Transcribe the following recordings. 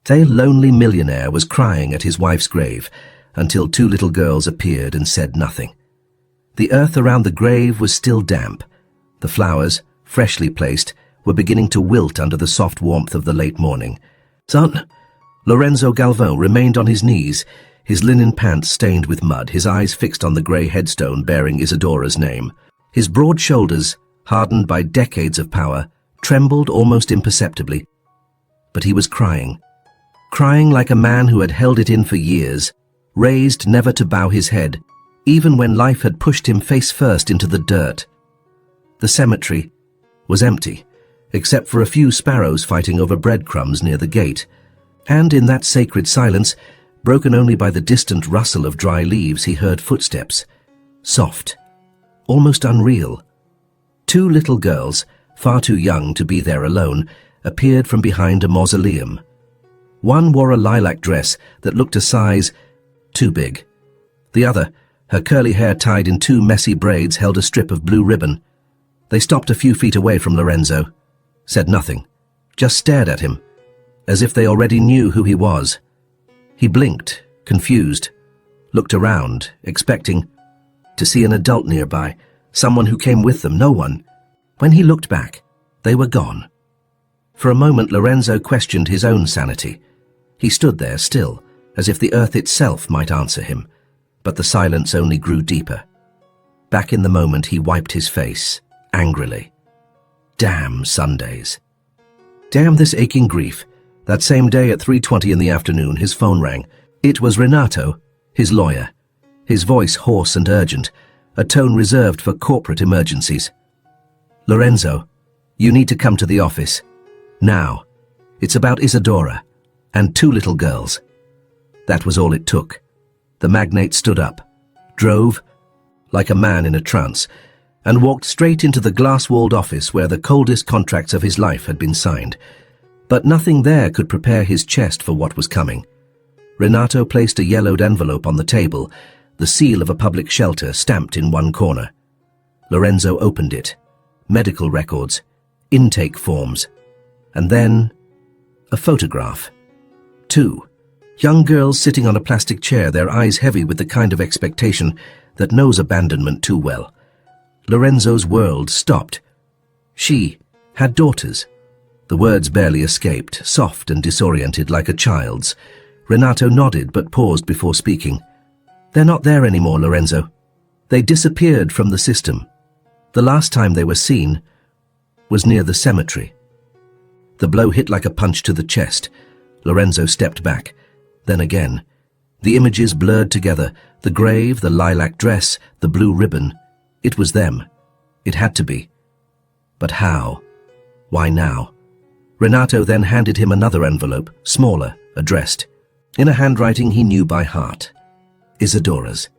The lonely millionaire was crying at his wife's grave until two little girls appeared and said nothing. The earth around the grave was still damp. The flowers, freshly placed, were beginning to wilt under the soft warmth of the late morning. "Son!" Lorenzo Galvão remained on his knees, his linen pants stained with mud, his eyes fixed on the grey headstone bearing Isadora's name. His broad shoulders, hardened by decades of power, trembled almost imperceptibly. But he was crying. Crying like a man who had held it in for years, raised never to bow his head, even when life had pushed him face first into the dirt. The cemetery was empty, except for a few sparrows fighting over breadcrumbs near the gate, and in that sacred silence, broken only by the distant rustle of dry leaves, he heard footsteps, soft, almost unreal. Two little girls, far too young to be there alone, appeared from behind a mausoleum. One wore a lilac dress that looked a size too big. The other, her curly hair tied in two messy braids, held a strip of blue ribbon. They stopped a few feet away from Lorenzo, said nothing, just stared at him, as if they already knew who he was. He blinked, confused, looked around, expecting to see an adult nearby, someone who came with them. No one. When he looked back, they were gone. For a moment, Lorenzo questioned his own sanity. He stood there still, as if the earth itself might answer him, but the silence only grew deeper. Back in the moment, he wiped his face, angrily. Damn Sundays. Damn this aching grief. That same day at 3:20 in the afternoon, his phone rang. It was Renato, his lawyer, his voice hoarse and urgent, a tone reserved for corporate emergencies. "Lorenzo, you need to come to the office. Now. It's about Isadora and two little girls." That was all it took. The magnate stood up, drove, like a man in a trance, and walked straight into the glass-walled office where the coldest contracts of his life had been signed. But nothing there could prepare his chest for what was coming. Renato placed a yellowed envelope on the table, the seal of a public shelter stamped in one corner. Lorenzo opened it. Medical records, intake forms, and then a photograph. Two young girls sitting on a plastic chair, their eyes heavy with the kind of expectation that knows abandonment too well. Lorenzo's world stopped. She had daughters. The words barely escaped, soft and disoriented like a child's. Renato nodded but paused before speaking. "They're not there anymore, Lorenzo. They disappeared from the system. The last time they were seen was near the cemetery." The blow hit like a punch to the chest. Lorenzo stepped back. Then again. The images blurred together. The grave, the lilac dress, the blue ribbon. It was them. It had to be. But how? Why now? Renato then handed him another envelope, smaller, addressed, in a handwriting he knew by heart. Isadora's.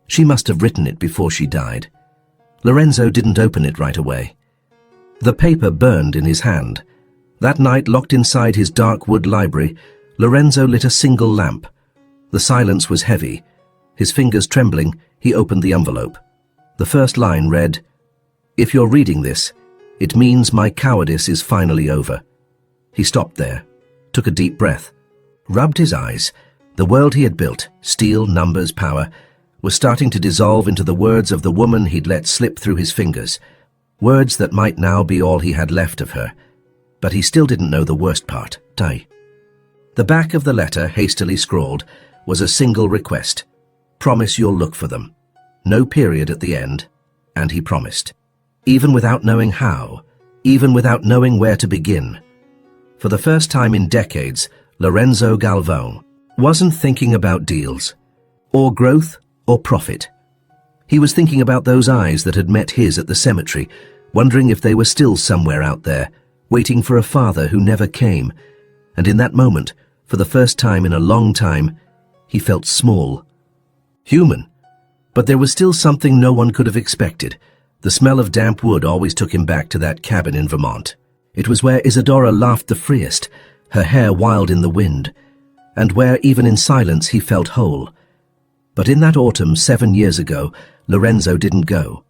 She must have written it before she died. Lorenzo didn't open it right away. The paper burned in his hand. That night, locked inside his dark wood library, Lorenzo lit a single lamp. The silence was heavy. His fingers trembling, he opened the envelope. The first line read, "If you're reading this, it means my cowardice is finally over." He stopped there, took a deep breath, rubbed his eyes. The world he had built, steel, numbers, power, was starting to dissolve into the words of the woman he'd let slip through his fingers, words that might now be all he had left of her. But he still didn't know the worst part, die. The back of the letter, hastily scrawled, was a single request. Promise you'll look for them. No period at the end, and he promised. Even without knowing how, even without knowing where to begin. For the first time in decades, Lorenzo Galvão wasn't thinking about deals, or growth, or profit. He was thinking about those eyes that had met his at the cemetery, wondering if they were still somewhere out there, waiting for a father who never came. And in that moment, for the first time in a long time, he felt small. Human. But there was still something no one could have expected. The smell of damp wood always took him back to that cabin in Vermont. It was where Isadora laughed the freest, her hair wild in the wind, and where even in silence he felt whole. But in that autumn 7 years ago, Lorenzo didn't go.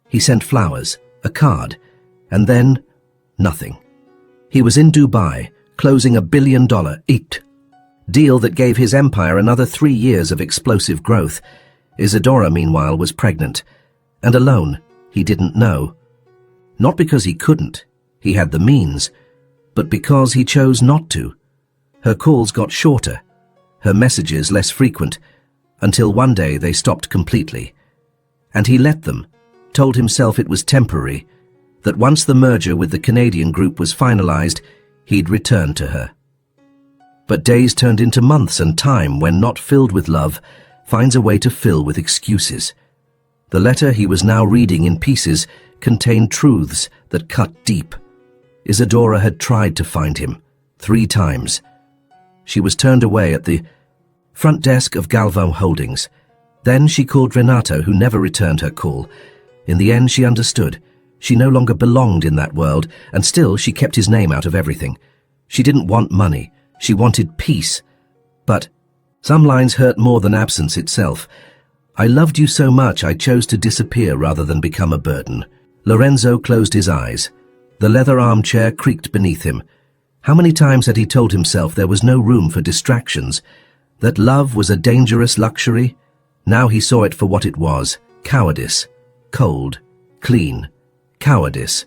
He sent flowers, a card, and then nothing. He was in Dubai, closing $1 billion deal that gave his empire another 3 years of explosive growth. Isadora, meanwhile, was pregnant, and alone. He didn't know. Not because he couldn't, he had the means, but because he chose not to. Her calls got shorter, her messages less frequent, until one day they stopped completely. And he let them, told himself it was temporary, that once the merger with the Canadian group was finalized, he'd return to her. But days turned into months, and time, when not filled with love, finds a way to fill with excuses. The letter he was now reading in pieces contained truths that cut deep. Isadora had tried to find him 3 times. She was turned away at the front desk of Galvo Holdings. Then she called Renato, who never returned her call. In the end, she understood. She no longer belonged in that world, and still she kept his name out of everything. She didn't want money. She wanted peace. But some lines hurt more than absence itself. I loved you so much I chose to disappear rather than become a burden. Lorenzo closed his eyes. The leather armchair creaked beneath him. How many times had he told himself there was no room for distractions, that love was a dangerous luxury? Now he saw it for what it was: cowardice. Cold, clean, cowardice.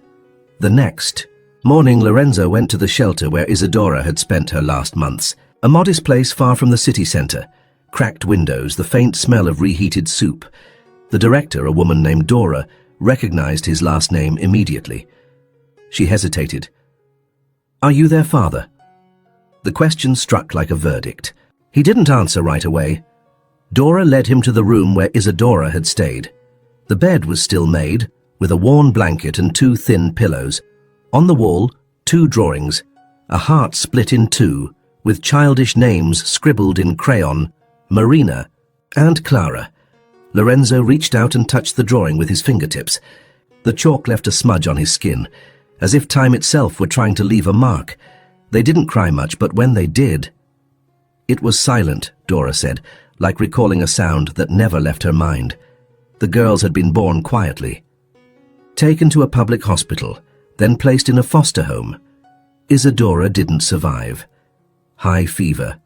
The next morning, Lorenzo went to the shelter where Isadora had spent her last months. A modest place far from the city center. Cracked windows, the faint smell of reheated soup. The director, a woman named Dora, recognized his last name immediately. She hesitated. "Are you their father?" The question struck like a verdict. He didn't answer right away. Dora led him to the room where Isadora had stayed. The bed was still made, with a worn blanket and 2 thin pillows. On the wall, 2 drawings, a heart split in 2, with childish names scribbled in crayon: Marina and Clara. Lorenzo reached out and touched the drawing with his fingertips. The chalk left a smudge on his skin, as if time itself were trying to leave a mark. They didn't cry much, but when they did... It was silent, Dora said, like recalling a sound that never left her mind. The girls had been born quietly, taken to a public hospital, then placed in a foster home. Isadora didn't survive. High fever,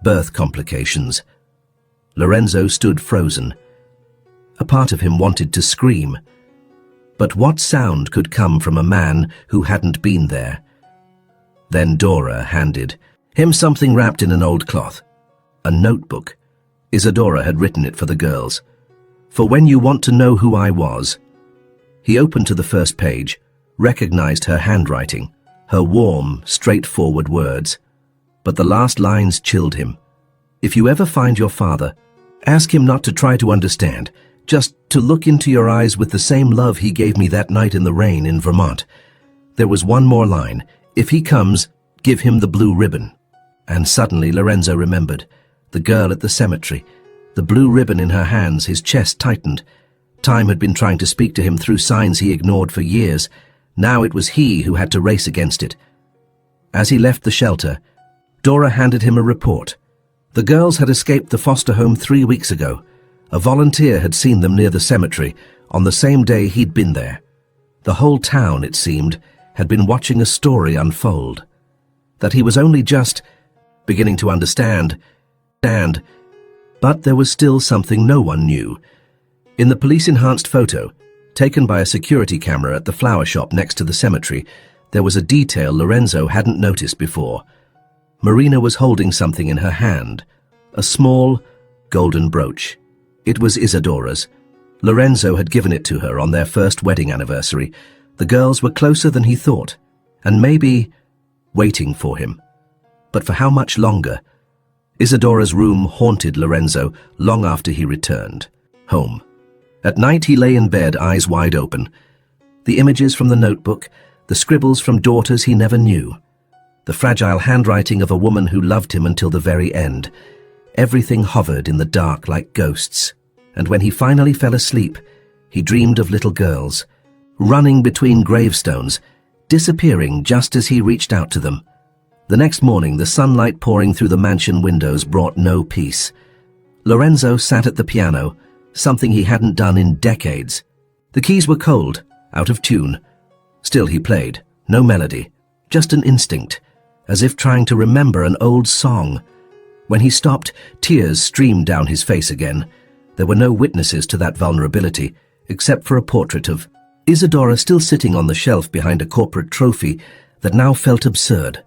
birth complications. Lorenzo stood frozen. A part of him wanted to scream. But what sound could come from a man who hadn't been there? Then Dora handed him something wrapped in an old cloth. A notebook. Isadora had written it for the girls. "For when you want to know who I was." He opened to the first page, recognized her handwriting, her warm, straightforward words. But the last lines chilled him. "If you ever find your father, ask him not to try to understand, just to look into your eyes with the same love he gave me that night in the rain in Vermont." There was one more line: "If he comes, give him the blue ribbon." And suddenly Lorenzo remembered. The girl at the cemetery. The blue ribbon in her hands, his chest tightened. Time had been trying to speak to him through signs he ignored for years. Now it was he who had to race against it. As he left the shelter, Dora handed him a report. The girls had escaped the foster home 3 weeks ago. A volunteer had seen them near the cemetery on the same day he'd been there. The whole town, it seemed, had been watching a story unfold. That he was only just beginning to understand. But there was still something no one knew. In the police-enhanced photo, taken by a security camera at the flower shop next to the cemetery, there was a detail Lorenzo hadn't noticed before. Marina was holding something in her hand, a small, golden brooch. It was Isadora's. Lorenzo had given it to her on their first wedding anniversary. The girls were closer than he thought, and maybe waiting for him. But for how much longer? Isadora's room haunted Lorenzo long after he returned home. At night he lay in bed, eyes wide open. The images from the notebook, the scribbles from daughters he never knew, the fragile handwriting of a woman who loved him until the very end. Everything hovered in the dark like ghosts, and when he finally fell asleep, he dreamed of little girls, running between gravestones, disappearing just as he reached out to them. The next morning, the sunlight pouring through the mansion windows brought no peace. Lorenzo sat at the piano, something he hadn't done in decades. The keys were cold, out of tune. Still he played, no melody, just an instinct, as if trying to remember an old song. When he stopped, tears streamed down his face again. There were no witnesses to that vulnerability, except for a portrait of Isadora still sitting on the shelf behind a corporate trophy that now felt absurd.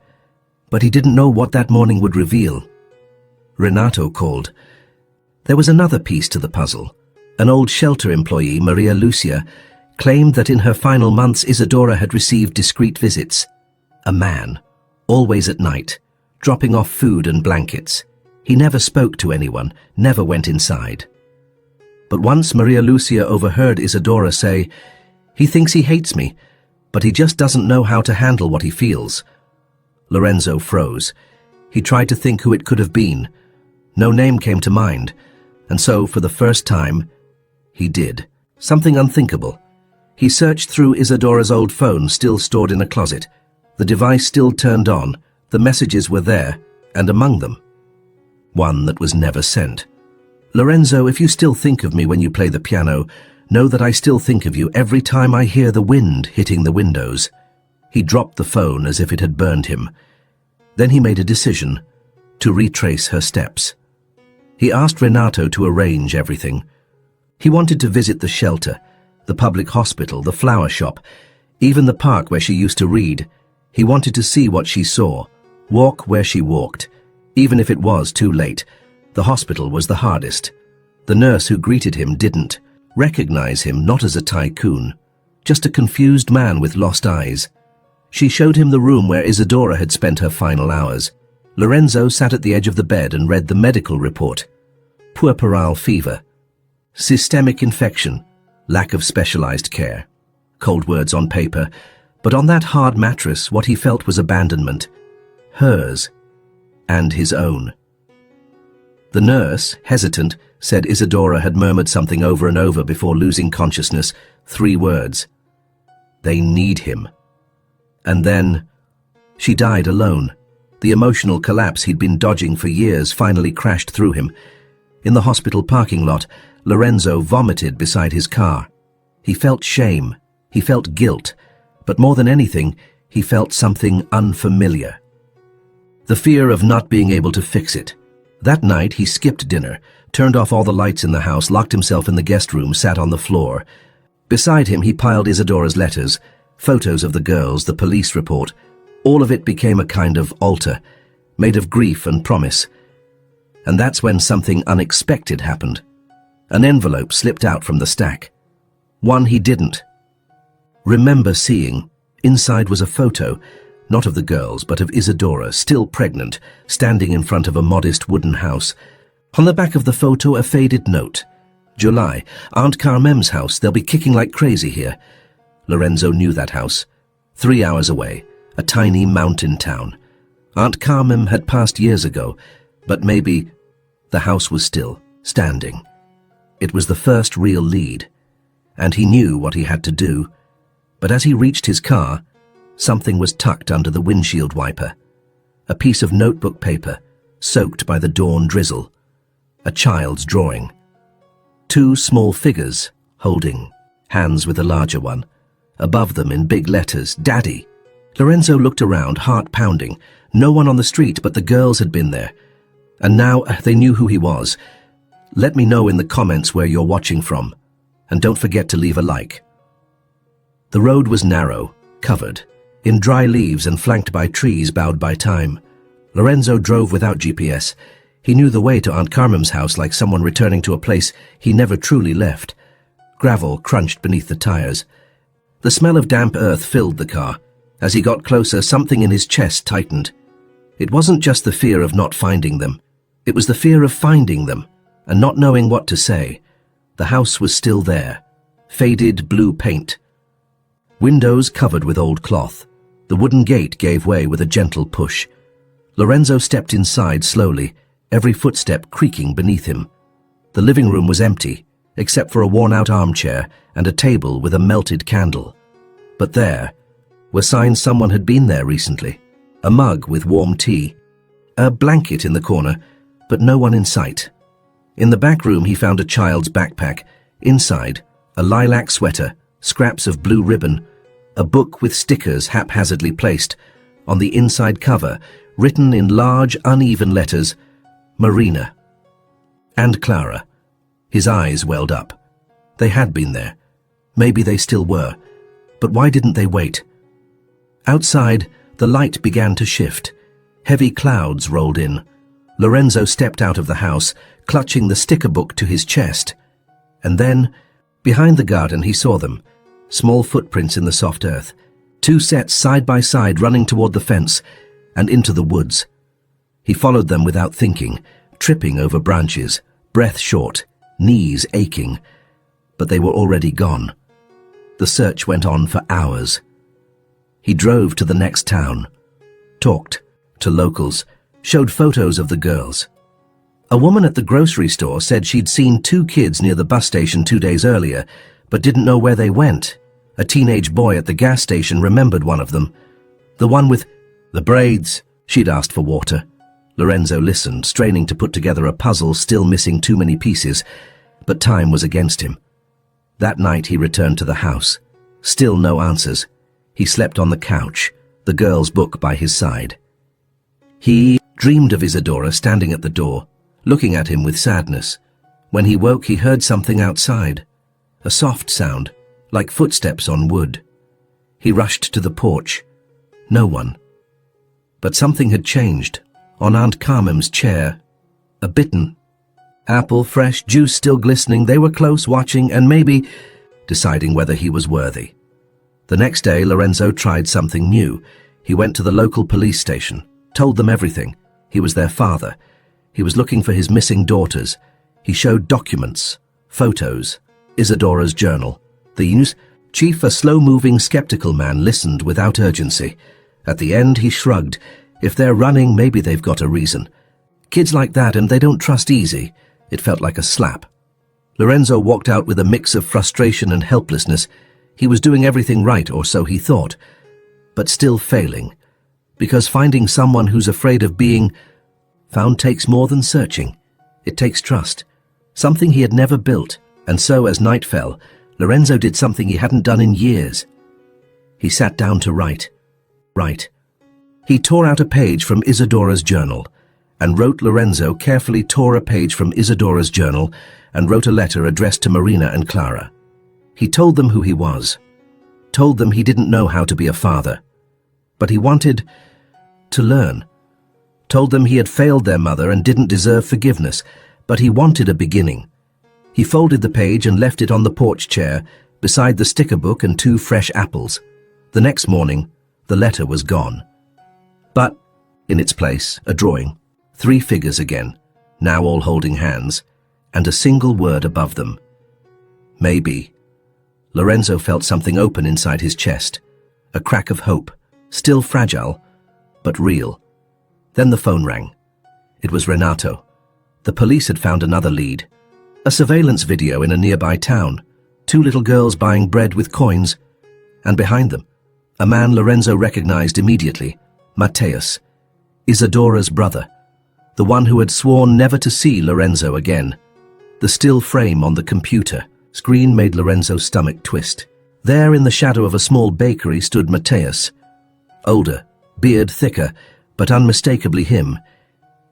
But he didn't know what that morning would reveal. Renato called. There was another piece to the puzzle. An old shelter employee, Maria Lucia, claimed that in her final months Isadora had received discreet visits. A man, always at night, dropping off food and blankets. He never spoke to anyone, never went inside. But once Maria Lucia overheard Isadora say, "He thinks he hates me, but he just doesn't know how to handle what he feels." Lorenzo froze. He tried to think who it could have been. No name came to mind, and so, for the first time, he did. Something unthinkable. He searched through Isadora's old phone, still stored in a closet. The device still turned on, the messages were there, and among them, one that was never sent. "Lorenzo, if you still think of me when you play the piano, know that I still think of you every time I hear the wind hitting the windows." He dropped the phone as if it had burned him. Then he made a decision to retrace her steps. He asked Renato to arrange everything. He wanted to visit the shelter, the public hospital, the flower shop, even the park where she used to read. He wanted to see what she saw, walk where she walked, even if it was too late. The hospital was the hardest. The nurse who greeted him didn't recognize him, not as a tycoon, just a confused man with lost eyes. She showed him the room where Isadora had spent her final hours. Lorenzo sat at the edge of the bed and read the medical report. Puerperal fever, systemic infection, lack of specialized care. Cold words on paper, but on that hard mattress what he felt was abandonment. Hers, and his own. The nurse, hesitant, said Isadora had murmured something over and over before losing consciousness. 3 words. They need him. And then, she died alone. The emotional collapse he'd been dodging for years finally crashed through him. In the hospital parking lot, Lorenzo vomited beside his car. He felt shame, he felt guilt, but more than anything, he felt something unfamiliar. The fear of not being able to fix it. That night, he skipped dinner, turned off all the lights in the house, locked himself in the guest room, sat on the floor. Beside him, he piled Isadora's letters, photos of the girls, the police report. All of it became a kind of altar, made of grief and promise. And that's when something unexpected happened. An envelope slipped out from the stack. One he didn't remember seeing. Inside was a photo, not of the girls, but of Isadora, still pregnant, standing in front of a modest wooden house. On the back of the photo, a faded note. "July, Aunt Carmen's house, they'll be kicking like crazy here." Lorenzo knew that house. 3 hours away, a tiny mountain town. Aunt Carmen had passed years ago, but maybe the house was still standing. It was the first real lead, and he knew what he had to do. But as he reached his car, something was tucked under the windshield wiper. A piece of notebook paper, soaked by the dawn drizzle. A child's drawing. 2 small figures, holding hands with a larger one. Above them in big letters, "Daddy." Lorenzo looked around, heart pounding. No one on the street, but the girls had been there. And now they knew who he was. Let me know in the comments where you're watching from. And don't forget to leave a like. The road was narrow, covered in dry leaves and flanked by trees bowed by time. Lorenzo drove without GPS. He knew the way to Aunt Carmen's house like someone returning to a place he never truly left. Gravel crunched beneath the tires. The smell of damp earth filled the car. As he got closer, something in his chest tightened. It wasn't just the fear of not finding them. It was the fear of finding them and not knowing what to say. The house was still there. Faded blue paint. Windows covered with old cloth. The wooden gate gave way with a gentle push. Lorenzo stepped inside slowly, every footstep creaking beneath him. The living room was empty, except for a worn-out armchair and a table with a melted candle. But there were signs someone had been there recently. A mug with warm tea. A blanket in the corner, but no one in sight. In the back room, he found a child's backpack. Inside, a lilac sweater, scraps of blue ribbon, a book with stickers haphazardly placed. On the inside cover, written in large, uneven letters, Marina. And Clara. His eyes welled up. They had been there. Maybe they still were. But why didn't they wait? Outside, the light began to shift. Heavy clouds rolled in. Lorenzo stepped out of the house, clutching the sticker book to his chest. And then, behind the garden, he saw them. Small footprints in the soft earth. Two sets side by side running toward the fence and into the woods. He followed them without thinking, tripping over branches, breath short, knees aching. But they were already gone. The search went on for hours. He drove to the next town, talked to locals, showed photos of the girls. A woman at the grocery store said she'd seen two kids near the bus station 2 days earlier, but didn't know where they went. A teenage boy at the gas station remembered one of them. The one with the braids. She'd asked for water. Lorenzo listened, straining to put together a puzzle still missing too many pieces, but time was against him. That night he returned to the house. Still no answers. He slept on the couch, the girl's book by his side. He dreamed of Isadora standing at the door, looking at him with sadness. When he woke, he heard something outside. A soft sound, like footsteps on wood. He rushed to the porch. No one. But something had changed. On Aunt Carmen's chair, a bitten apple, fresh juice still glistening. They were close, watching and maybe deciding whether he was worthy. The next day, Lorenzo tried something new. He went to the local police station, told them everything. He was their father. He was looking for his missing daughters. He showed documents, photos, Isadora's journal. The chief, a slow-moving, skeptical man, listened without urgency. At the end, he shrugged. If they're running, maybe they've got a reason. Kids like that, and they don't trust easy. It felt like a slap. Lorenzo walked out with a mix of frustration and helplessness. He was doing everything right, or so he thought, but still failing. Because finding someone who's afraid of being found takes more than searching. It takes trust, something he had never built. And so, as night fell, Lorenzo did something he hadn't done in years. He sat down to write. He tore out a page from Isadora's journal and wrote. Lorenzo carefully tore a page from Isadora's journal and wrote a letter addressed to Marina and Clara. He told them who he was, told them he didn't know how to be a father, but he wanted to learn, told them he had failed their mother and didn't deserve forgiveness, but he wanted a beginning. He folded the page and left it on the porch chair beside the sticker book and 2 fresh apples. The next morning, the letter was gone. But in its place, a drawing, 3 figures again, now all holding hands, and a single word above them. Maybe. Lorenzo felt something open inside his chest, a crack of hope, still fragile, but real. Then the phone rang. It was Renato. The police had found another lead. A surveillance video in a nearby town, 2 little girls buying bread with coins, and behind them, a man Lorenzo recognized immediately, Mateus, Isadora's brother, the one who had sworn never to see Lorenzo again. The still frame on the computer screen made Lorenzo's stomach twist. There in the shadow of a small bakery stood Mateus, older, beard thicker, but unmistakably him.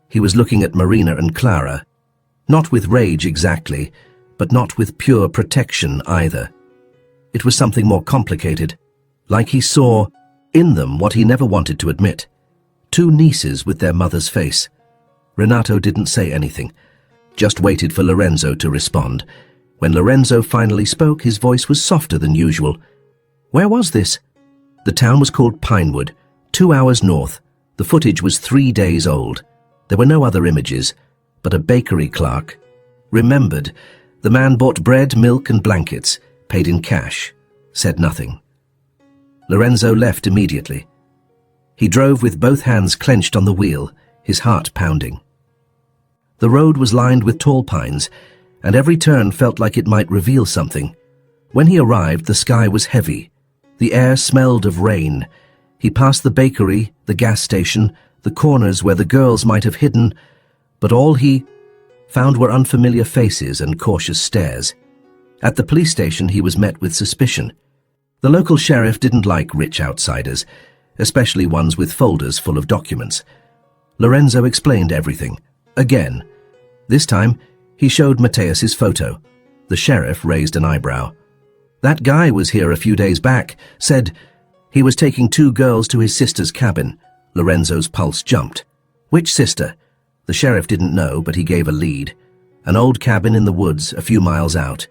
He was looking at Marina and Clara, not with rage exactly, but not with pure protection either. It was something more complicated, like he saw in them what he never wanted to admit. 2 nieces with their mother's face. Renato didn't say anything, just waited for Lorenzo to respond. When Lorenzo finally spoke, his voice was softer than usual. Where was this? The town was called Pinewood, 2 hours north. The footage was 3 days old. There were no other images, but a bakery clerk remembered. The man bought bread, milk, and blankets, paid in cash, said nothing. Lorenzo left immediately. He drove with both hands clenched on the wheel, his heart pounding. The road was lined with tall pines, and every turn felt like it might reveal something. When he arrived, the sky was heavy. The air smelled of rain. He passed the bakery, the gas station, the corners where the girls might have hidden, but all he found were unfamiliar faces and cautious stares. At the police station, he was met with suspicion. The local sheriff didn't like rich outsiders, especially ones with folders full of documents. Lorenzo explained everything. Again. This time, he showed Mateus's photo. The sheriff raised an eyebrow. That guy was here a few days back, said he was taking 2 girls to his sister's cabin. Lorenzo's pulse jumped. Which sister? The sheriff didn't know, but he gave a lead. An old cabin in the woods a few miles out.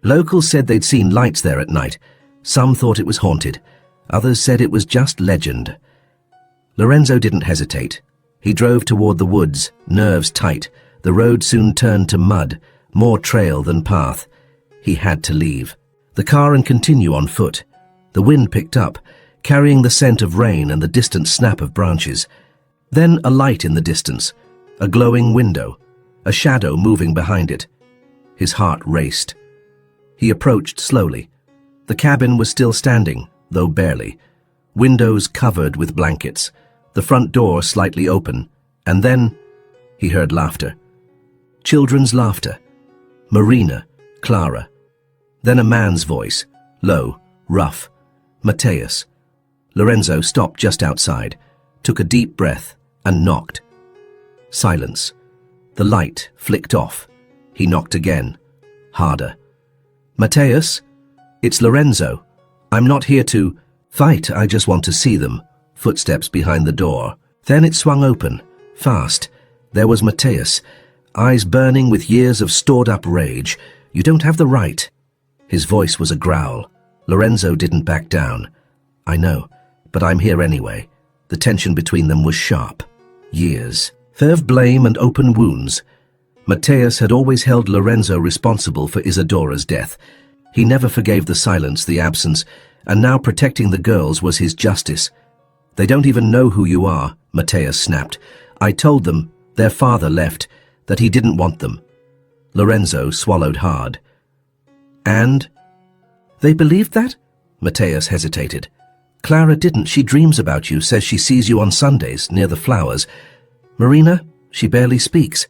Locals said they'd seen lights there at night. Some thought it was haunted. Others said it was just legend. Lorenzo didn't hesitate. He drove toward the woods, nerves tight. The road soon turned to mud, more trail than path. He had to leave the car and continue on foot. The wind picked up, carrying the scent of rain and the distant snap of branches. Then a light in the distance, a glowing window, a shadow moving behind it. His heart raced. He approached slowly. The cabin was still standing, though barely. Windows covered with blankets, the front door slightly open, and then he heard laughter. Children's laughter. Marina, Clara. Then a man's voice, low, rough. Mateus. Lorenzo stopped just outside, took a deep breath, and knocked. Silence. The light flicked off. He knocked again, harder. Mateus? It's Lorenzo. I'm not here to fight, I just want to see them. Footsteps behind the door. Then it swung open, fast. There was Mateus, eyes burning with years of stored-up rage. You don't have the right. His voice was a growl. Lorenzo didn't back down. I know, but I'm here anyway. The tension between them was sharp. Years. Of blame and open wounds. Mateus had always held Lorenzo responsible for Isadora's death. He never forgave the silence, the absence, and now protecting the girls was his justice. They don't even know who you are, Mateus snapped. I told them, their father left, that he didn't want them. Lorenzo swallowed hard. And? They believed that? Mateus hesitated. Clara didn't. She dreams about you, says she sees you on Sundays, near the flowers. Marina, she barely speaks.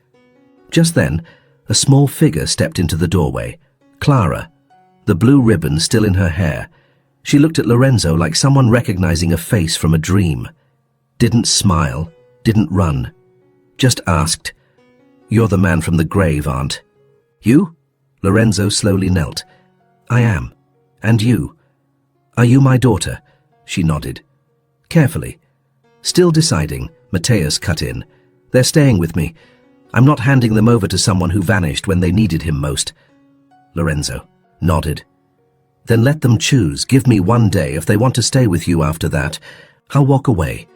Just then, a small figure stepped into the doorway. Clara, the blue ribbon still in her hair. She looked at Lorenzo like someone recognizing a face from a dream. Didn't smile, didn't run. Just asked, You're the man from the grave, aren't you? Lorenzo slowly knelt. I am. And you? Are you my daughter? She nodded. Carefully. Still deciding, Mateus cut in. They're staying with me. I'm not handing them over to someone who vanished when they needed him most. Lorenzo nodded. Then let them choose. Give me 1 day. If they want to stay with you after that, I'll walk away.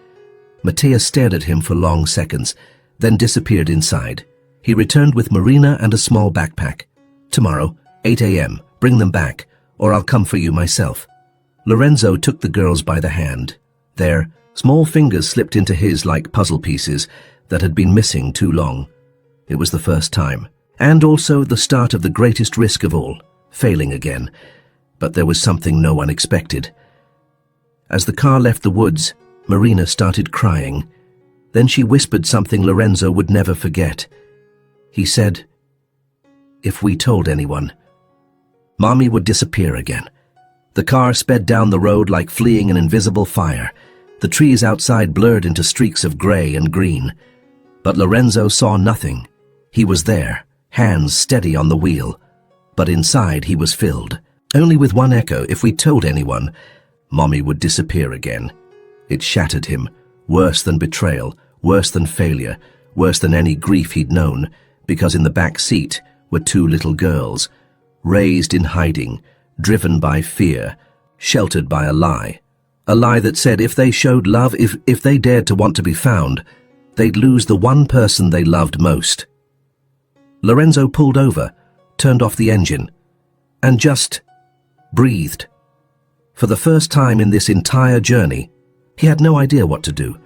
Mateus stared at him for long seconds, then disappeared inside. He returned with Marina and a small backpack. Tomorrow, 8 a.m., bring them back, or I'll come for you myself. Lorenzo took the girls by the hand. Their small fingers slipped into his like puzzle pieces that had been missing too long. It was the first time, and also the start of the greatest risk of all, failing again. But there was something no one expected. As the car left the woods, Marina started crying. Then she whispered something Lorenzo would never forget. He said, If we told anyone, Mommy would disappear again. The car sped down the road like fleeing an invisible fire. The trees outside blurred into streaks of gray and green. But Lorenzo saw nothing. He was there, hands steady on the wheel. But inside he was filled. Only with one echo, if we told anyone, Mommy would disappear again. It shattered him, worse than betrayal, worse than failure, worse than any grief he'd known, because in the back seat were 2 little girls, raised in hiding, driven by fear, sheltered by a lie that said if they showed love, if they dared to want to be found, they'd lose the one person they loved most. Lorenzo pulled over, turned off the engine, and just breathed. For the first time in this entire journey, he had no idea what to do.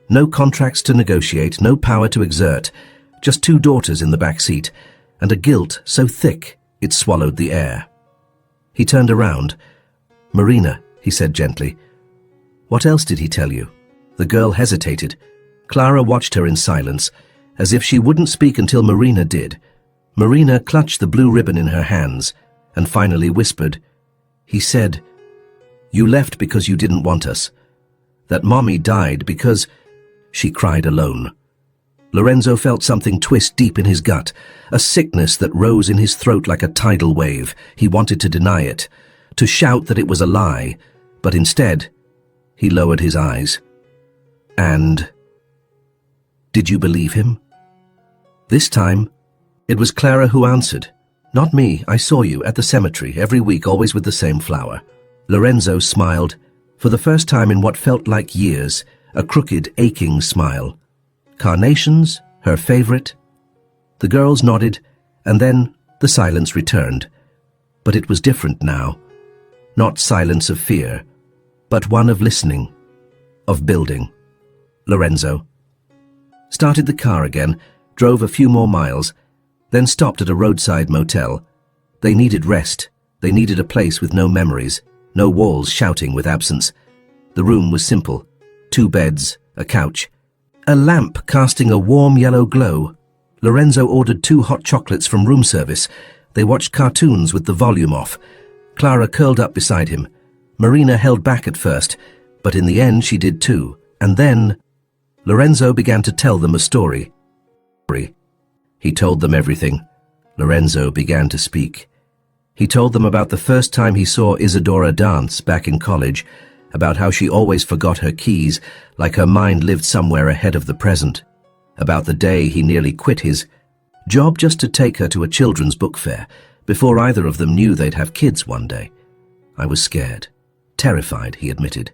No contracts to negotiate, no power to exert, just 2 daughters in the back seat, and a guilt so thick it swallowed the air. He turned around. Marina, he said gently. What else did he tell you? The girl hesitated. Clara watched her in silence, as if she wouldn't speak until Marina did. Marina clutched the blue ribbon in her hands, and finally whispered, He said, You left because you didn't want us. That Mommy died because she cried alone. Lorenzo felt something twist deep in his gut, a sickness that rose in his throat like a tidal wave. He wanted to deny it, to shout that it was a lie, but instead, he lowered his eyes. And did you believe him? This time, it was Clara who answered. Not me, I saw you at the cemetery every week, always with the same flower. Lorenzo smiled, for the first time in what felt like years, a crooked, aching smile. Carnations, her favorite? The girls nodded, and then the silence returned. But it was different now. Not silence of fear, but one of listening, of building. Lorenzo started the car again, drove a few more miles, then stopped at a roadside motel. They needed rest. They needed a place with no memories, no walls shouting with absence. The room was simple. 2 beds, a couch, a lamp casting a warm yellow glow. Lorenzo ordered 2 hot chocolates from room service. They watched cartoons with the volume off. Clara curled up beside him. Marina held back at first, but in the end she did too. And then Lorenzo began to tell them a story. He told them everything. Lorenzo began to speak. He told them about the first time he saw Isadora dance back in college, about how she always forgot her keys, like her mind lived somewhere ahead of the present, about the day he nearly quit his job just to take her to a children's book fair, before either of them knew they'd have kids one day. I was scared, terrified, he admitted,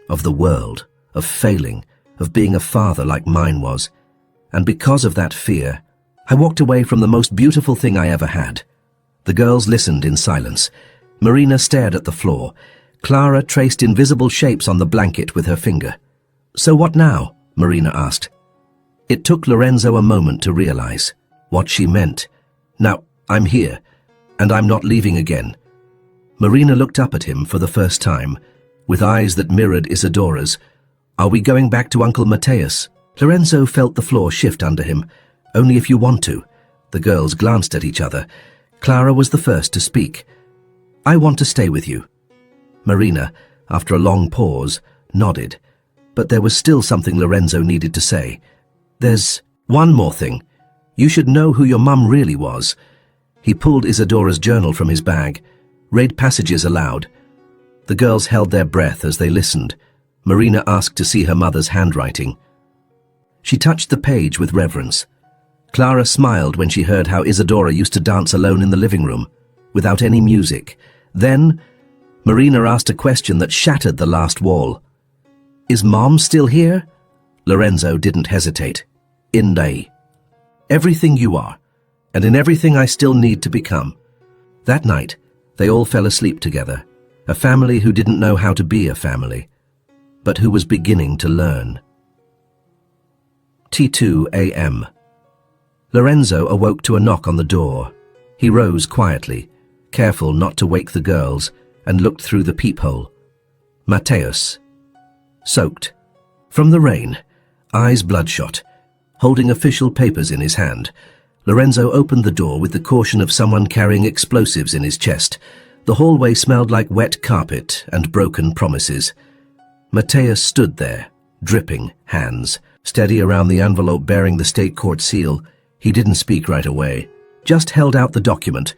of the world, of failing, of being a father like mine was. And because of that fear, I walked away from the most beautiful thing I ever had. The girls listened in silence. Marina stared at the floor. Clara traced invisible shapes on the blanket with her finger. So what now? Marina asked. It took Lorenzo a moment to realize what she meant. Now, I'm here, and I'm not leaving again. Marina looked up at him for the first time, with eyes that mirrored Isadora's. Are we going back to Uncle Mateus? Lorenzo felt the floor shift under him. Only if you want to. The girls glanced at each other. Clara was the first to speak. I want to stay with you. Marina, after a long pause, nodded, but there was still something Lorenzo needed to say. There's one more thing. You should know who your mum really was. He pulled Isadora's journal from his bag, read passages aloud. The girls held their breath as they listened. Marina asked to see her mother's handwriting. She touched the page with reverence. Clara smiled when she heard how Isadora used to dance alone in the living room, without any music. Then, Marina asked a question that shattered the last wall. Is Mom still here? Lorenzo didn't hesitate. Inday. Everything you are, and in everything I still need to become. That night, they all fell asleep together, a family who didn't know how to be a family, but who was beginning to learn. T2 a.m. Lorenzo awoke to a knock on the door. He rose quietly, careful not to wake the girls, and looked through the peephole. Mateus. Soaked. From the rain, eyes bloodshot, holding official papers in his hand, Lorenzo opened the door with the caution of someone carrying explosives in his chest. The hallway smelled like wet carpet and broken promises. Mateus stood there, dripping, hands steady around the envelope bearing the state court seal. He didn't speak right away, just held out the document,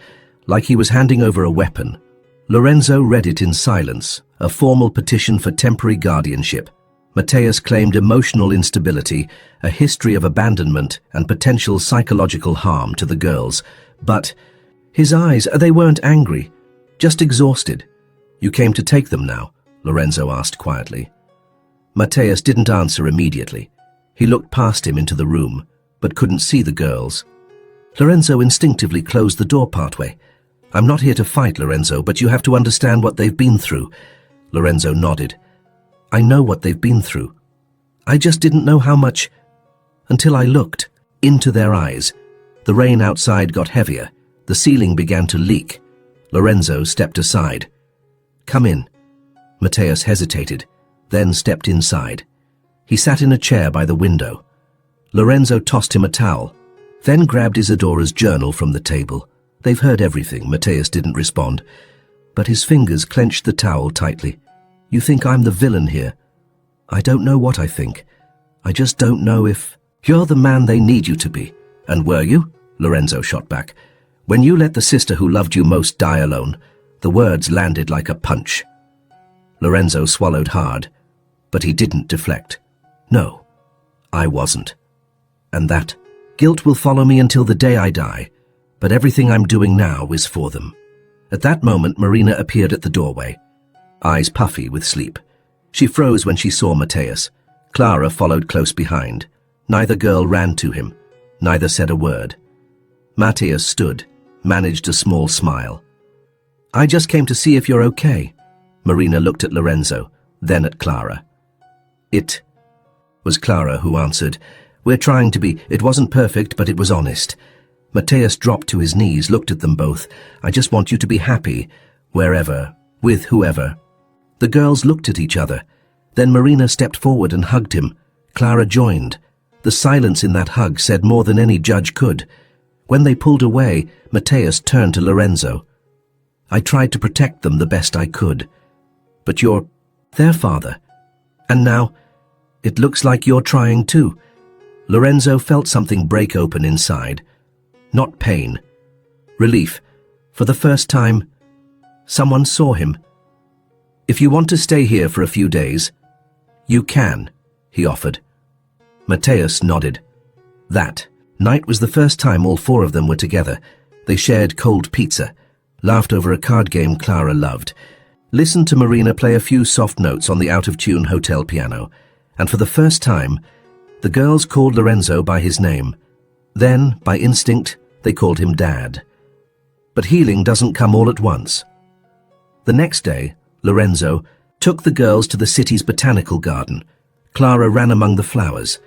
like he was handing over a weapon. Lorenzo read it in silence, a formal petition for temporary guardianship. Mateus claimed emotional instability, a history of abandonment and potential psychological harm to the girls. But his eyes, they weren't angry, just exhausted. You came to take them now? Lorenzo asked quietly. Mateus didn't answer immediately. He looked past him into the room, but couldn't see the girls. Lorenzo instinctively closed the door partway. I'm not here to fight, Lorenzo, but you have to understand what they've been through. Lorenzo nodded. I know what they've been through. I just didn't know how much until I looked into their eyes. The rain outside got heavier. The ceiling began to leak. Lorenzo stepped aside. Come in. Mateus hesitated, then stepped inside. He sat in a chair by the window. Lorenzo tossed him a towel, then grabbed Isadora's journal from the table. They've heard everything. Mateus didn't respond, but his fingers clenched the towel tightly. You think I'm the villain here? I don't know what I think. I just don't know if... You're the man they need you to be. And were you? Lorenzo shot back. When you let the sister who loved you most die alone, the words landed like a punch. Lorenzo swallowed hard, but he didn't deflect. No, I wasn't. And that guilt will follow me until the day I die, but everything I'm doing now is for them. At that moment, Marina appeared at the doorway, eyes puffy with sleep. She froze when she saw Mateus. Clara followed close behind. Neither girl ran to him. Neither said a word. Mateus stood, managed a small smile. I just came to see if you're okay. Marina looked at Lorenzo, then at Clara. It was Clara who answered. We're trying to be. It wasn't perfect, but it was honest. Mateus dropped to his knees, looked at them both. I just want you to be happy, wherever, with whoever. The girls looked at each other. Then Marina stepped forward and hugged him. Clara joined. The silence in that hug said more than any judge could. When they pulled away, Mateus turned to Lorenzo. I tried to protect them the best I could. But you're their father. And now, it looks like you're trying too. Lorenzo felt something break open inside. Not pain. Relief. For the first time, someone saw him. If you want to stay here for a few days, you can, he offered. Mateus nodded. That night was the first time all four of them were together. They shared cold pizza, laughed over a card game Clara loved, listened to Marina play a few soft notes on the out-of-tune hotel piano, and for the first time, the girls called Lorenzo by his name. Then, by instinct, they called him Dad. But healing doesn't come all at once. The next day, Lorenzo took the girls to the city's botanical garden. Clara ran among the flowers.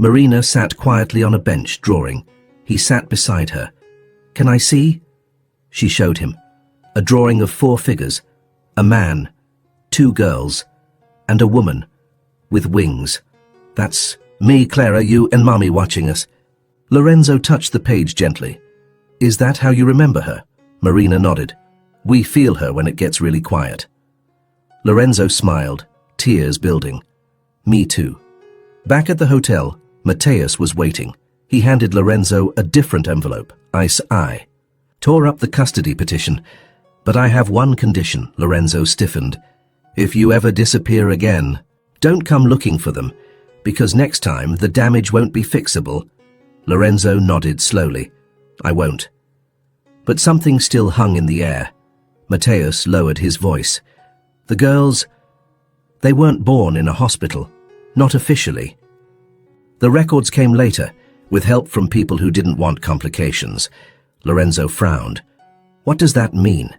Marina sat quietly on a bench, drawing. He sat beside her. Can I see? She showed him. A drawing of 4 figures. A man, 2 girls, and a woman, with wings. That's me, Clara, you and Mommy watching us. Lorenzo touched the page gently. Is that how you remember her? Marina nodded. We feel her when it gets really quiet. Lorenzo smiled, tears building. Me too. Back at the hotel, Mateus was waiting. He handed Lorenzo a different envelope. I tore up the custody petition. But I have one condition, Lorenzo stiffened. If you ever disappear again, don't come looking for them, because next time the damage won't be fixable. Lorenzo nodded slowly. I won't. But something still hung in the air. Mateus lowered his voice. The girls, they weren't born in a hospital, not officially. The records came later, with help from people who didn't want complications. Lorenzo frowned. What does that mean?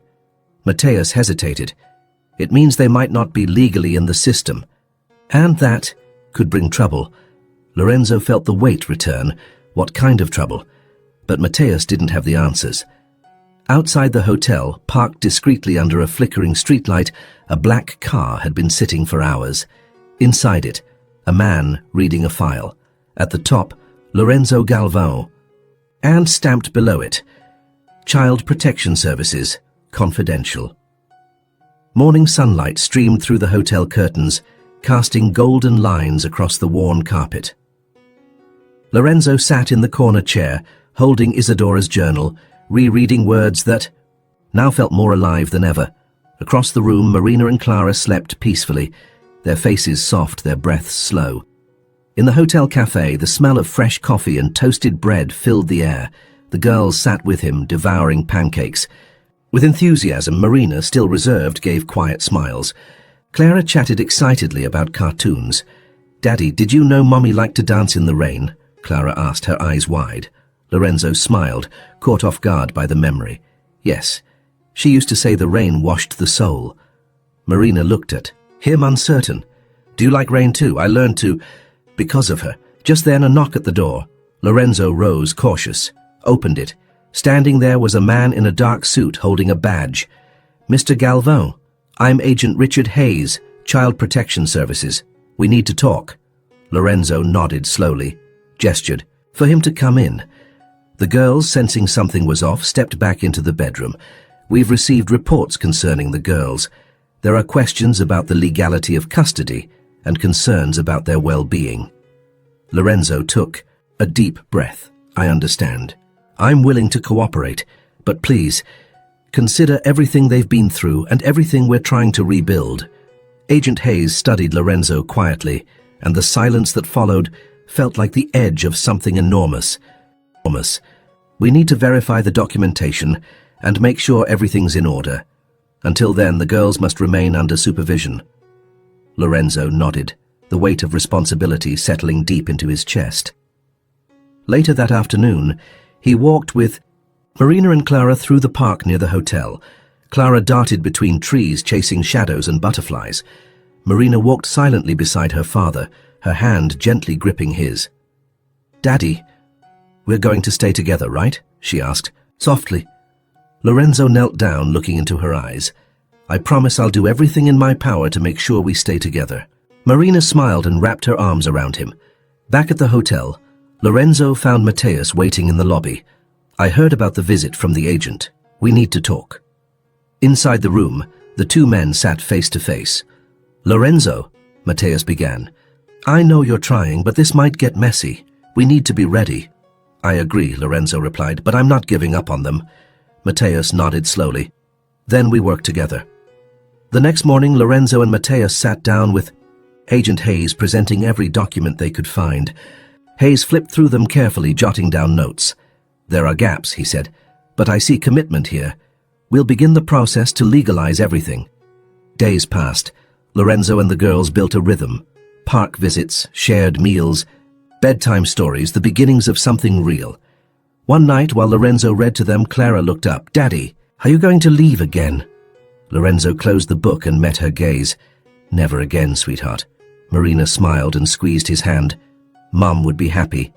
Mateus hesitated. It means they might not be legally in the system. And that could bring trouble. Lorenzo felt the weight return. What kind of trouble? But Mateus didn't have the answers. Outside the hotel, parked discreetly under a flickering streetlight, a black car had been sitting for hours. Inside it, a man reading a file. At the top, Lorenzo Galvão. And stamped below it, Child Protection Services, Confidential. Morning sunlight streamed through the hotel curtains, casting golden lines across the worn carpet. Lorenzo sat in the corner chair, holding Isadora's journal, rereading words that now felt more alive than ever. Across the room, Marina and Clara slept peacefully, their faces soft, their breaths slow. In the hotel cafe, the smell of fresh coffee and toasted bread filled the air. The girls sat with him, devouring pancakes. With enthusiasm, Marina, still reserved, gave quiet smiles. Clara chatted excitedly about cartoons. Daddy, did you know Mommy liked to dance in the rain? Clara asked, her eyes wide. Lorenzo smiled, caught off guard by the memory. Yes, she used to say the rain washed the soul. Marina looked at him, uncertain. Do you like rain too? I learned to, because of her. Just then, a knock at the door. Lorenzo rose, cautious, opened it. Standing there was a man in a dark suit holding a badge. Mr. Galvão, I'm Agent Richard Hayes, Child Protection Services. We need to talk. Lorenzo nodded slowly, gestured for him to come in. The girls, sensing something was off, stepped back into the bedroom. We've received reports concerning the girls. There are questions about the legality of custody and concerns about their well-being. Lorenzo took A deep breath. I understand. I'm willing to cooperate, but please, consider everything they've been through and everything we're trying to rebuild. Agent Hayes studied Lorenzo quietly, and the silence that followed felt like the edge of something enormous. We need to verify the documentation and make sure everything's in order. Until then, the girls must remain under supervision. Lorenzo nodded, the weight of responsibility settling deep into his chest. Later that afternoon, he walked with Marina and Clara through the park near the hotel. Clara darted between trees, chasing shadows and butterflies. Marina walked silently beside her father, her hand gently gripping his. "Daddy, we're going to stay together, right?" she asked, softly. Lorenzo knelt down, looking into her eyes. "I promise I'll do everything in my power to make sure we stay together." Marina smiled and wrapped her arms around him. Back at the hotel, Lorenzo found Mateus waiting in the lobby. "I heard about the visit from the agent. We need to talk." Inside the room, the two men sat face to face. "Lorenzo," Mateus began, "I know you're trying, but this might get messy. We need to be ready." "I agree," Lorenzo replied, "but I'm not giving up on them." Mateus nodded slowly. "Then we work together." The next morning, Lorenzo and Mateus sat down with Agent Hayes, presenting every document they could find. Hayes flipped through them carefully, jotting down notes. "There are gaps," he said, "but I see commitment here. We'll begin the process to legalize everything." Days passed. Lorenzo and the girls built a rhythm. Park visits, shared meals, bedtime stories, the beginnings of something real. One night, while Lorenzo read to them, Clara looked up. "Daddy, are you going to leave again?" Lorenzo closed the book and met her gaze. "Never again, sweetheart." Marina smiled and squeezed his hand. Mum would be happy.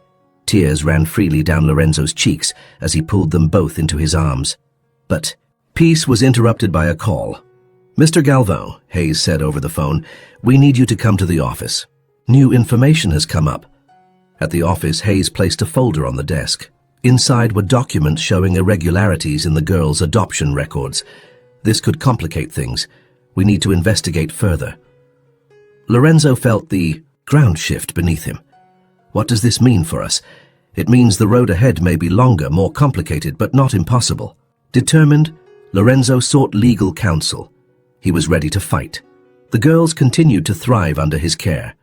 Tears ran freely down Lorenzo's cheeks as he pulled them both into his arms. But peace was interrupted by a call. "Mr. Galvão," Hayes said over the phone, "we need you to come to the office. New information has come up." At the office, Hayes placed a folder on the desk. Inside were documents showing irregularities in the girls' adoption records. "This could complicate things. We need to investigate further." Lorenzo felt the ground shift beneath him. "What does this mean for us?" "It means the road ahead may be longer, more complicated, but not impossible." Determined, Lorenzo sought legal counsel. He was ready to fight. The girls continued to thrive under his care.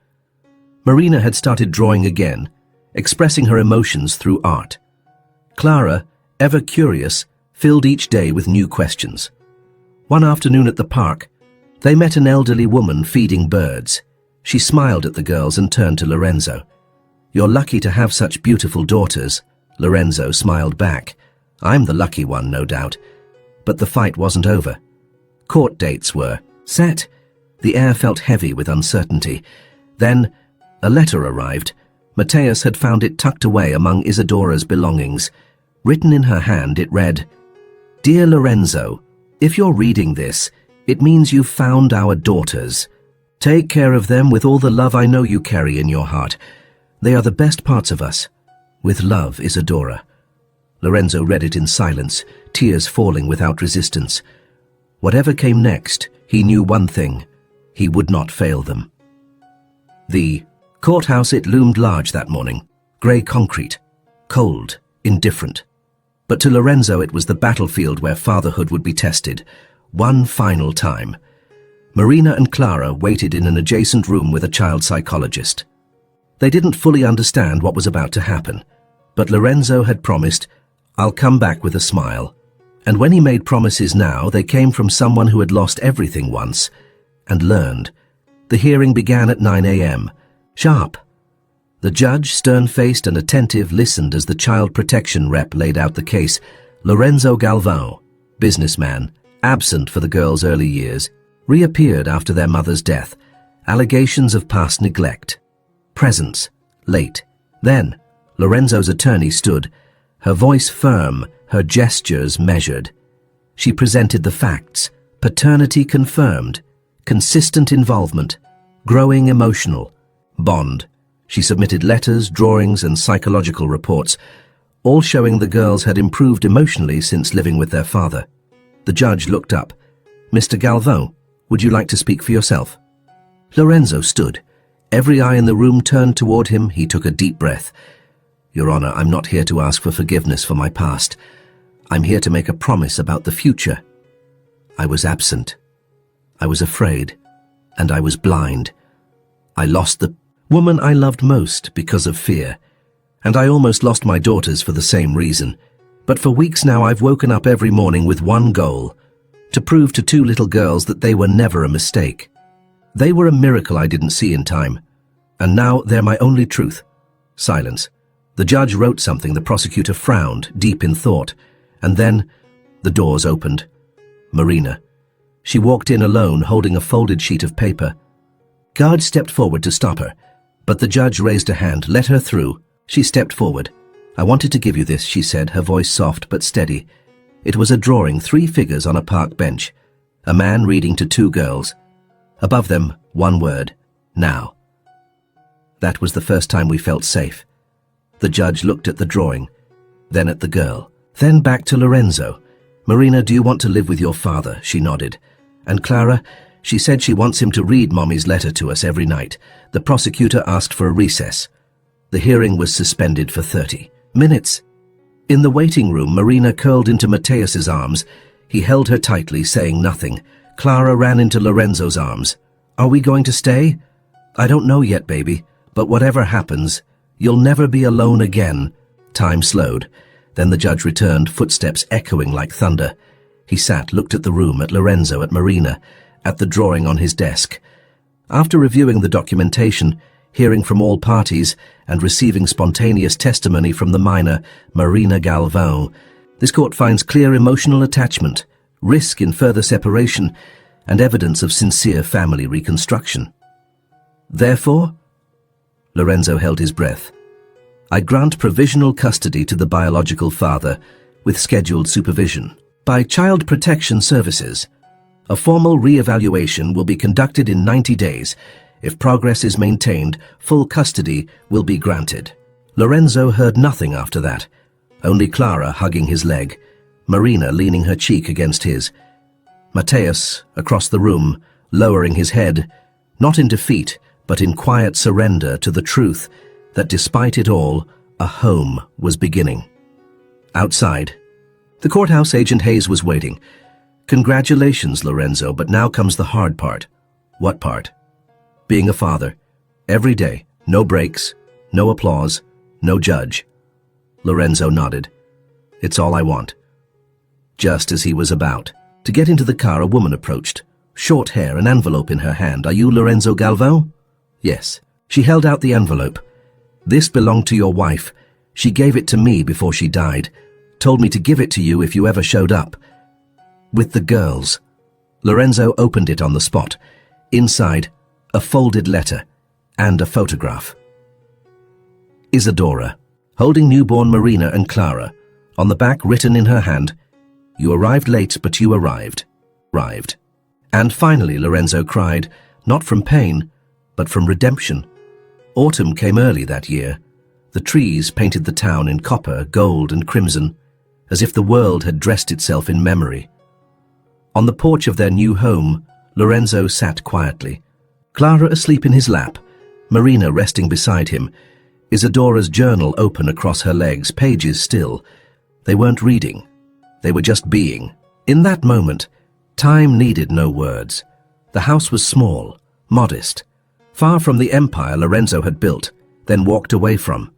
Marina had started drawing again, expressing her emotions through art. Clara, ever curious, filled each day with new questions. One afternoon at the park, they met an elderly woman feeding birds. She smiled at the girls and turned to Lorenzo. "You're lucky to have such beautiful daughters." Lorenzo smiled back. "I'm the lucky one, no doubt." But the fight wasn't over. Court dates were set. The air felt heavy with uncertainty. Then a letter arrived. Mateus had found it tucked away among Isadora's belongings. Written in her hand, it read, "Dear Lorenzo, if you're reading this, it means you've found our daughters. Take care of them with all the love I know you carry in your heart. They are the best parts of us. With love, Isadora." Lorenzo read it in silence, tears falling without resistance. Whatever came next, he knew one thing: he would not fail them. The courthouse, it loomed large that morning, grey concrete, cold, indifferent. But to Lorenzo it was the battlefield where fatherhood would be tested, one final time. Marina and Clara waited in an adjacent room with a child psychologist. They didn't fully understand what was about to happen, but Lorenzo had promised, "I'll come back with a smile." And when he made promises now, they came from someone who had lost everything once and learned. The hearing began at 9 a.m. Sharp. The judge, stern-faced and attentive, listened as the child protection rep laid out the case. Lorenzo Galvão, businessman, absent for the girls' early years, reappeared after their mother's death. Allegations of past neglect. Presence, late. Then, Lorenzo's attorney stood, her voice firm, her gestures measured. She presented the facts. Paternity confirmed. Consistent involvement. Growing emotional. Bond. She submitted letters, drawings, and psychological reports, all showing the girls had improved emotionally since living with their father. The judge looked up. "Mr. Galvão, would you like to speak for yourself?" Lorenzo stood. Every eye in the room turned toward him. He took a deep breath. Your Honor, I'm not here to ask for forgiveness for my past. I'm here to make a promise about the future. I was absent. I was afraid. And I was blind. I lost the woman I loved most because of fear. And I almost lost my daughters for the same reason. But for weeks now I've woken up every morning with one goal: to prove to two little girls that they were never a mistake. They were a miracle I didn't see in time. And now they're my only truth. Silence. The judge wrote something. The prosecutor frowned, deep in thought. And then the doors opened. Marina. She walked in alone, holding a folded sheet of paper. Guards stepped forward to stop her, but the judge raised a hand, let her through. She stepped forward. I wanted to give you this, she said, her voice soft but steady. It was a drawing, 3 figures on a park bench. A man reading to 2 girls. Above them, one word: now. That was the first time we felt safe. The judge looked at the drawing, then at the girl, then back to Lorenzo. Marina, do you want to live with your father? She nodded. And Clara? She said she wants him to read Mommy's letter to us every night. The prosecutor asked for a recess. The hearing was suspended for 30 minutes. In the waiting room, Marina curled into Mateus's arms. He held her tightly, saying nothing. Clara ran into Lorenzo's arms. Are we going to stay? I don't know yet, baby, but whatever happens, you'll never be alone again. Time slowed. Then the judge returned, footsteps echoing like thunder. He sat, looked at the room, at Lorenzo, at Marina, at the drawing on his desk. After reviewing the documentation, hearing from all parties, and receiving spontaneous testimony from the minor, Marina Galvão, this court finds clear emotional attachment, risk in further separation, and evidence of sincere family reconstruction. Therefore, Lorenzo held his breath. I grant provisional custody to the biological father, with scheduled supervision. By Child Protection Services, a formal re-evaluation will be conducted in 90 days. If progress is maintained, full custody will be granted. Lorenzo heard nothing after that, only Clara hugging his leg, Marina leaning her cheek against his. Mateus, across the room, lowering his head, not in defeat, but in quiet surrender to the truth that despite it all, a home was beginning. Outside, the courthouse agent Hayes was waiting. Congratulations, Lorenzo, but now comes the hard part. What part? Being a father. Every day, no breaks, no applause, no judge. Lorenzo nodded. It's all I want. Just as he was about to get into the car, a woman approached. Short hair, an envelope in her hand. Are you Lorenzo Galvão? Yes. She held out the envelope. This belonged to your wife. She gave it to me before she died. Told me to give it to you if you ever showed up. With the girls. Lorenzo opened it on the spot. Inside, a folded letter and a photograph. Isadora, holding newborn Marina and Clara. On the back, written in her hand, you arrived late, but you arrived. And finally, Lorenzo cried, not from pain, but from redemption. Autumn came early that year. The trees painted the town in copper, gold, and crimson, as if the world had dressed itself in memory. On the porch of their new home, Lorenzo sat quietly. Clara asleep in his lap, Marina resting beside him, Isadora's journal open across her legs, pages still. They weren't reading. They were just being. In that moment, time needed no words. The house was small, modest, far from the empire Lorenzo had built, then walked away from.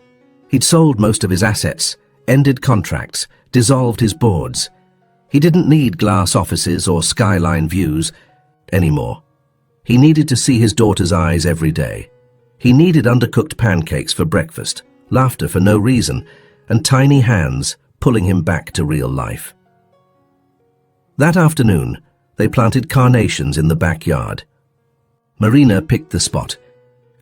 He'd sold most of his assets, ended contracts, dissolved his boards. He didn't need glass offices or skyline views anymore. He needed to see his daughter's eyes every day. He needed undercooked pancakes for breakfast, laughter for no reason, and tiny hands pulling him back to real life. That afternoon, they planted carnations in the backyard. Marina picked the spot.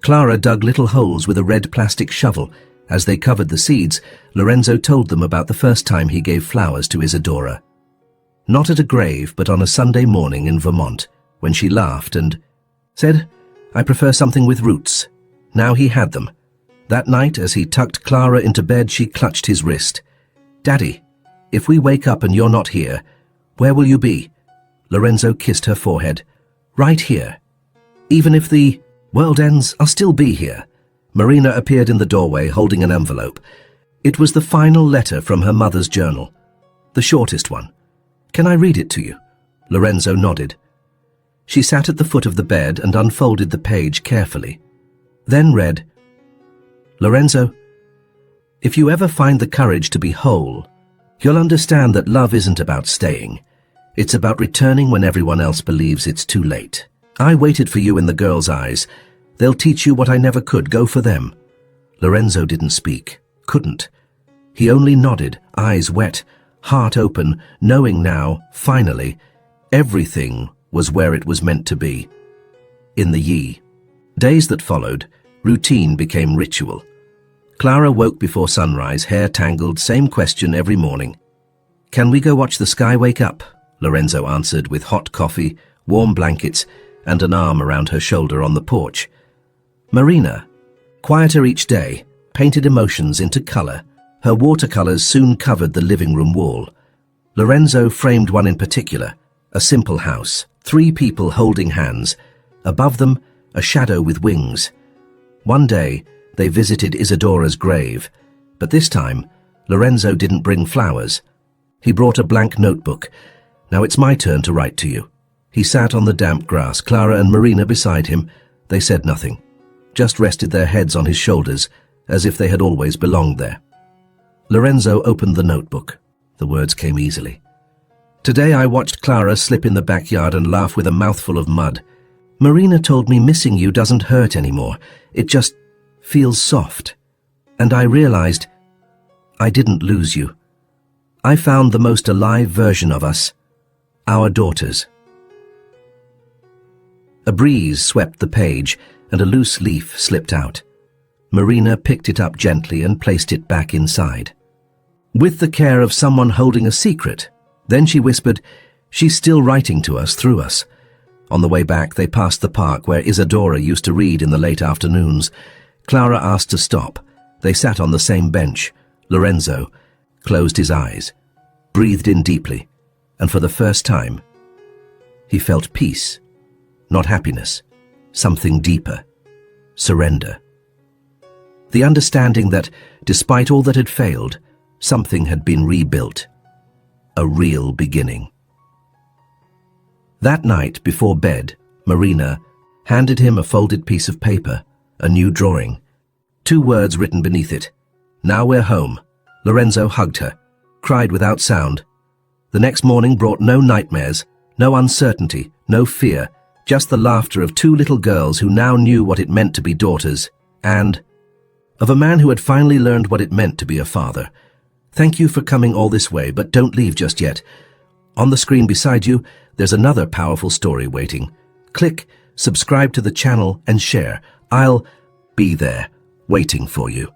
Clara dug little holes with a red plastic shovel. As they covered the seeds, Lorenzo told them about the first time he gave flowers to Isadora. Not at a grave, but on a Sunday morning in Vermont, when she laughed and said, I prefer something with roots. Now he had them. That night, as he tucked Clara into bed, she clutched his wrist. Daddy, if we wake up and you're not here, where will you be? Lorenzo kissed her forehead. Right here. Even if the world ends, I'll still be here. Marina appeared in the doorway holding an envelope. It was the final letter from her mother's journal, the shortest one. "Can I read it to you?" Lorenzo nodded. She sat at the foot of the bed and unfolded the page carefully, then read, "Lorenzo, if you ever find the courage to be whole, you'll understand that love isn't about staying. It's about returning when everyone else believes it's too late. I waited for you in the girls' eyes. They'll teach you what I never could. Go for them." Lorenzo didn't speak, couldn't. He only nodded, eyes wet, heart open, knowing now, finally, everything was where it was meant to be. In the Yi. Days that followed, routine became ritual. Clara woke before sunrise, hair tangled, same question every morning. "Can we go watch the sky wake up?" Lorenzo answered with hot coffee, warm blankets, and an arm around her shoulder on the porch. Marina, quieter each day, painted emotions into color. Her watercolors soon covered the living room wall. Lorenzo framed one in particular, a simple house, 3 people holding hands. Above them, a shadow with wings. One day, they visited Isadora's grave, but this time, Lorenzo didn't bring flowers. He brought a blank notebook. "Now it's my turn to write to you." He sat on the damp grass, Clara and Marina beside him. They said nothing, just rested their heads on his shoulders, as if they had always belonged there. Lorenzo opened the notebook. The words came easily. "Today I watched Clara slip in the backyard and laugh with a mouthful of mud. Marina told me missing you doesn't hurt anymore. It just feels soft. And I realized I didn't lose you. I found the most alive version of us, our daughters." A breeze swept the page, and a loose leaf slipped out. Marina picked it up gently and placed it back inside. With the care of someone holding a secret, then she whispered, "She's still writing to us through us." On the way back, they passed the park where Isadora used to read in the late afternoons. Clara asked to stop. They sat on the same bench. Lorenzo closed his eyes, breathed in deeply, and for the first time, he felt peace, not happiness, something deeper, surrender. The understanding that, despite all that had failed, something had been rebuilt, a real beginning. That night, before bed, Marina handed him a folded piece of paper, a new drawing. 2 words written beneath it. "Now we're home." Lorenzo hugged her, cried without sound. The next morning brought no nightmares, no uncertainty, no fear, just the laughter of 2 little girls who now knew what it meant to be daughters, and of a man who had finally learned what it meant to be a father. Thank you for coming all this way, but don't leave just yet. On the screen beside you, there's another powerful story waiting. Click, subscribe to the channel, and share. I'll be there, waiting for you.